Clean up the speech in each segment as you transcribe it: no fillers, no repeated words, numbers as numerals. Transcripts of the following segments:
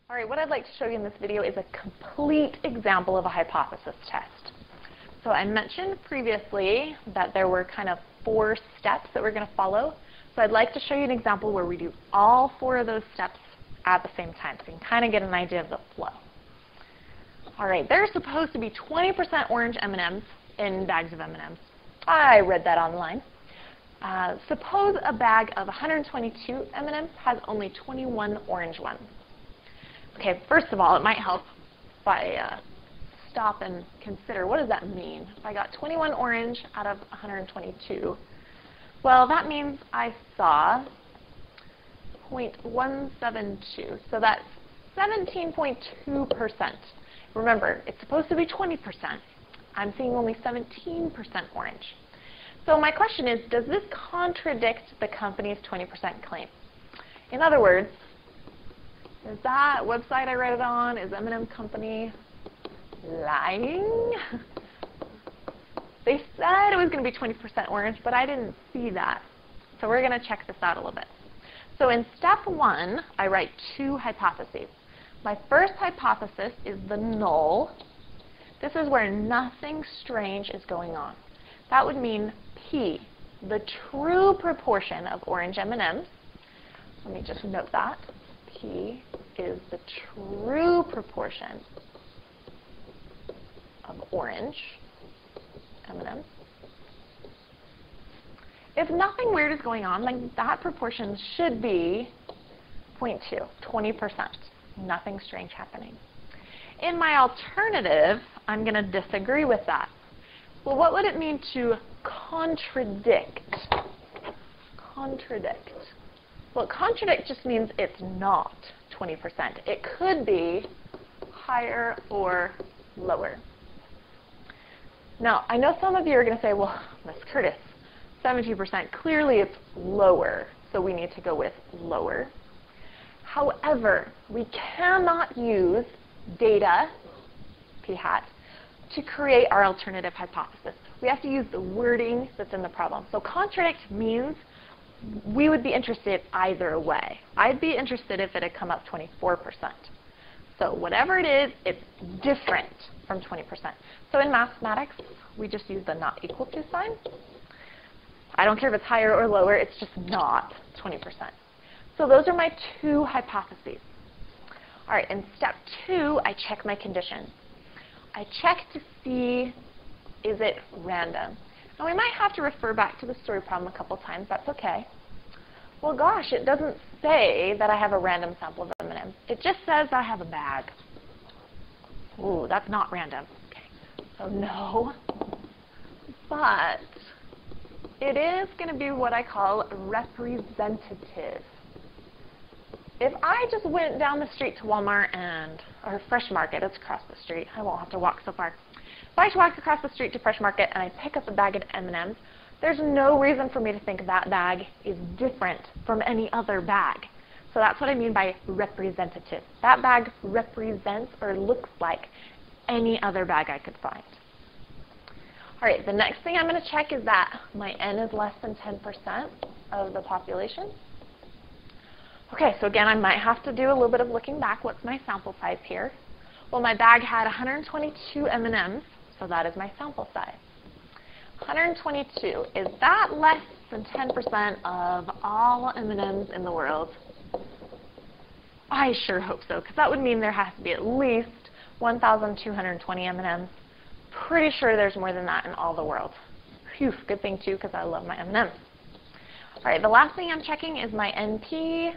All right, what I'd like to show you in this video is a complete example of a hypothesis test. So I mentioned previously that there were kind of 4 steps that we're going to follow. So I'd like to show you an example where we do all 4 of those steps at the same time, so you can kind of get an idea of the flow. All right, there's supposed to be 20% orange M&Ms in bags of M&Ms. I read that online. Suppose a bag of 122 M&Ms has only 21 orange ones. Okay, first of all, it might help if I stop and consider, what does that mean? If I got 21 orange out of 122, well, that means I saw 0.172, so that's 17.2%. Remember, it's supposed to be 20%. I'm seeing only 17% orange. So my question is, does this contradict the company's 20% claim? In other words, is that website I read it on, is M&M Company lying? They said it was going to be 20% orange, but I didn't see that. So we're going to check this out a little bit. So in step 1, I write 2 hypotheses. My first hypothesis is the null. This is where nothing strange is going on. That would mean P, the true proportion of orange M&Ms. Let me just note that. P is the true proportion of orange M&Ms. If nothing weird is going on, then that proportion should be 0.2, 20%. Nothing strange happening. In my alternative, I'm going to disagree with that. Well, what would it mean to contradict? Contradict. Well, contradict just means it's not 20%. It could be higher or lower. Now, I know some of you are going to say, well, Ms. Curtis, 70%, clearly it's lower, so we need to go with lower. However, we cannot use data, p hat, to create our alternative hypothesis. We have to use the wording that's in the problem. So contradict means we would be interested either way. I'd be interested if it had come up 24%. So whatever it is, it's different from 20%. So in mathematics, we just use the not equal to sign. I don't care if it's higher or lower, it's just not 20%. So those are my 2 hypotheses. All right, in step 2, I check my conditions. I check to see, is it random? Now, we might have to refer back to the story problem a couple times. That's OK. Well, gosh, it doesn't say that I have a random sample of M&Ms. It just says I have a bag. Ooh, that's not random. OK, so no. But it is going to be what I call representative. If I just went down the street to Walmart or Fresh Market, it's across the street. I won't have to walk so far. If I walk across the street to Fresh Market and I pick up a bag of M&Ms, there's no reason for me to think that bag is different from any other bag. So that's what I mean by representative. That bag represents or looks like any other bag I could find. All right, the next thing I'm going to check is that my N is less than 10% of the population. Okay, so again, I might have to do a little bit of looking back. What's my sample size here? Well, my bag had 122 M&Ms, so that is my sample size. 122, is that less than 10% of all M&Ms in the world? I sure hope so, because that would mean there has to be at least 1,220 M&Ms. Pretty sure there's more than that in all the world. Phew, good thing too, because I love my M&Ms. All right, the last thing I'm checking is my NP.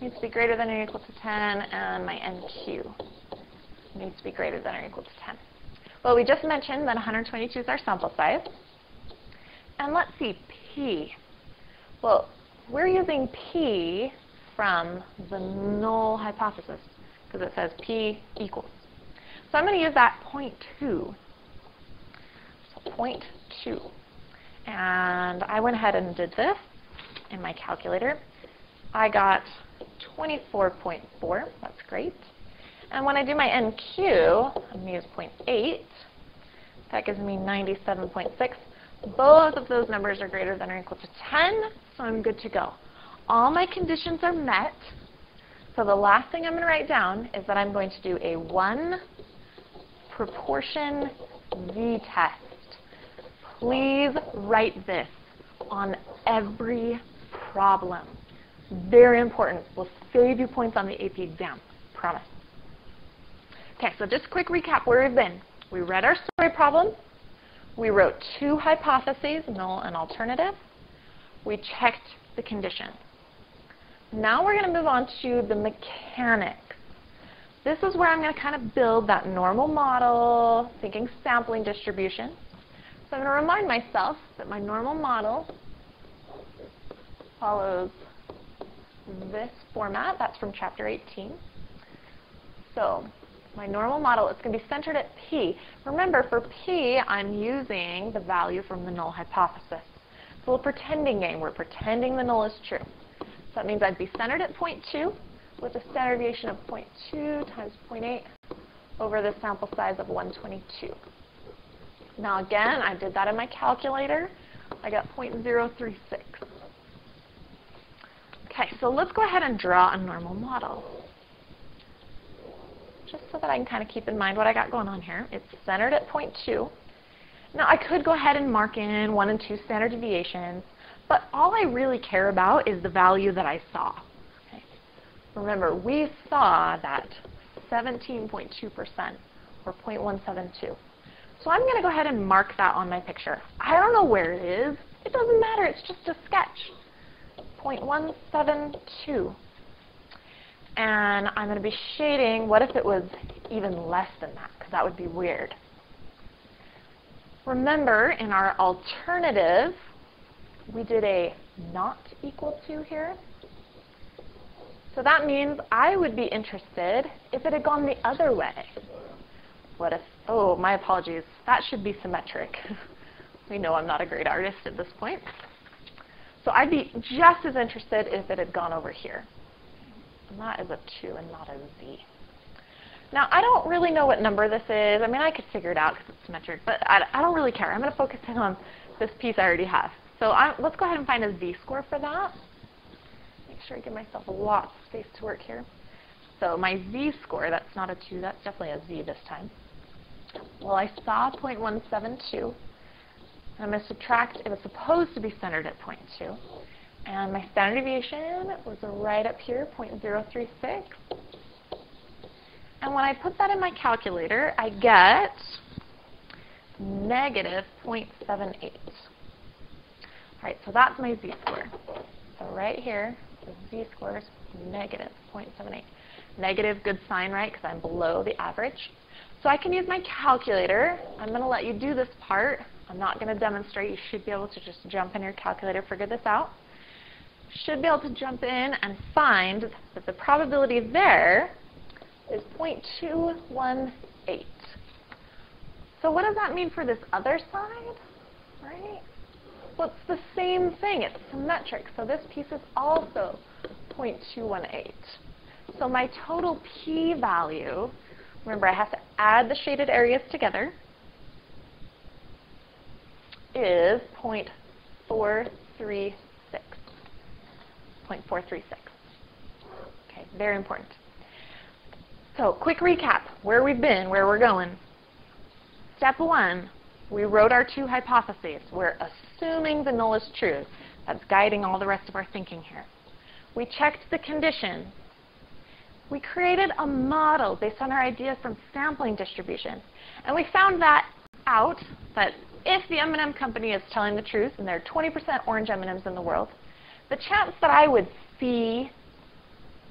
Needs to be greater than or equal to 10, and my NQ needs to be greater than or equal to 10. Well, we just mentioned that 122 is our sample size. And let's see, P. Well, we're using P from the null hypothesis, because it says P equals. So I'm going to use that 0.2. So 0.2. And I went ahead and did this in my calculator. I got 24.4. That's great. And when I do my NQ, I'm going to use 0.8. That gives me 97.6. Both of those numbers are greater than or equal to 10, so I'm good to go. All my conditions are met. So So the last thing I'm going to write down is that I'm going to do a 1 proportion z-test. Please write this on every problem. Very important. Will save you points on the AP exam. Promise. Okay, so just a quick recap where we've been. We read our story problem. We wrote 2 hypotheses, null and alternative. We checked the conditions. Now we're going to move on to the mechanics. This is where I'm going to kind of build that normal model, thinking sampling distribution. So I'm going to remind myself that my normal model follows this format. That's from Chapter 18. So my normal model is going to be centered at P. Remember, for P, I'm using the value from the null hypothesis. It's a little pretending game. We're pretending the null is true. So that means I'd be centered at 0.2 with a standard deviation of 0.2 times 0.8 over the sample size of 122. Now again, I did that in my calculator. I got 0.036. Okay, so let's go ahead and draw a normal model. Just so that I can kind of keep in mind what I got going on here. It's centered at 0.2. Now I could go ahead and mark in 1 and 2 standard deviations, but all I really care about is the value that I saw. Okay. Remember, we saw that 17.2% or 0.172. So I'm going to go ahead and mark that on my picture. I don't know where it is. It doesn't matter. It's just a sketch. 0.172. And I'm going to be shading, what if it was even less than that? Because that would be weird. Remember, in our alternative, we did a not equal to here. So that means I would be interested if it had gone the other way. What if, oh, my apologies, that should be symmetric. We know I'm not a great artist at this point. So I'd be just as interested if it had gone over here. And that is a 2 and not a z. Now, I don't really know what number this is. I mean, I could figure it out because it's symmetric, but I don't really care. I'm going to focus in on this piece I already have. So let's go ahead and find a z-score for that. Make sure I give myself a lot of space to work here. So my z-score, that's not a 2, that's definitely a z this time. Well, I saw 0.172. I'm going to subtract, it was supposed to be centered at 0.2. And my standard deviation was right up here, 0.036. And when I put that in my calculator, I get negative 0.78. All right, so that's my z-score. So right here, the z-score is negative 0.78. Negative, good sign, right, because I'm below the average. So I can use my calculator. I'm going to let you do this part. I'm not going to demonstrate. You should be able to just jump in your calculator, figure this out. Should be able to jump in and find that the probability there is 0.218. So what does that mean for this other side, right? Well, it's the same thing. It's symmetric. So this piece is also 0.218. So my total p-value, remember I have to add the shaded areas together, is 0.436. 0.436. Okay, very important. So, quick recap, where we've been, where we're going. Step 1, we wrote our 2 hypotheses. We're assuming the null is true. That's guiding all the rest of our thinking here. We checked the conditions. We created a model based on our ideas from sampling distribution. And we found that out that if the M&M company is telling the truth and there are 20% orange M&Ms in the world, the chance that I would see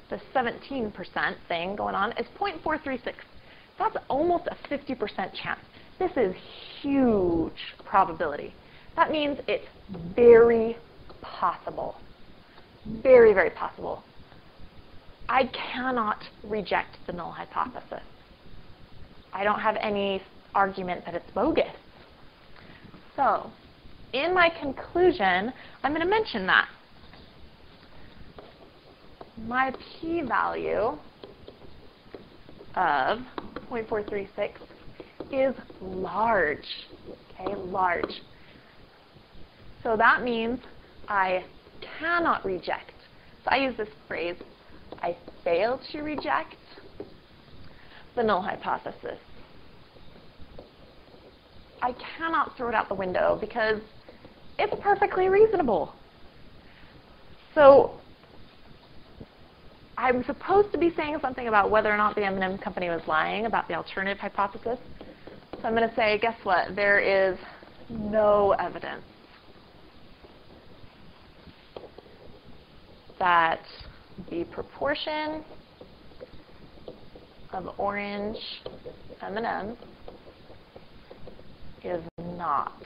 the 17% thing going on is 0.436. That's almost a 50% chance. This is huge probability. That means it's very possible. Very, very possible. I cannot reject the null hypothesis. I don't have any argument that it's bogus. So, in my conclusion, I'm going to mention that. My p-value of 0.436 is large, okay, large. So that means I cannot reject. So I use this phrase, I fail to reject the null hypothesis. I cannot throw it out the window because it's perfectly reasonable. So I'm supposed to be saying something about whether or not the M&M company was lying about the alternative hypothesis. So I'm going to say, guess what? There is no evidence that the proportion of orange M&Ms is not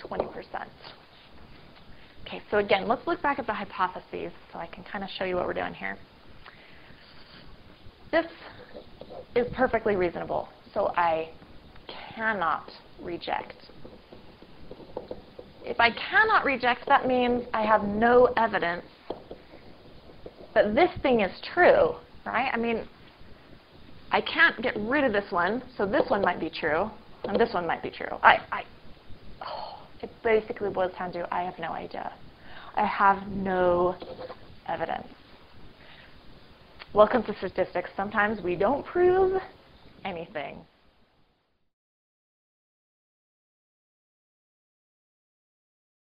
20%. Okay, so again, let's look back at the hypotheses so I can kind of show you what we're doing here. This is perfectly reasonable, so I cannot reject. If I cannot reject, that means I have no evidence that this thing is true, right? I mean, I can't get rid of this one, so this one might be true, and this one might be true. It basically boils down to I have no idea. I have no evidence. Welcome to statistics. Sometimes we don't prove anything.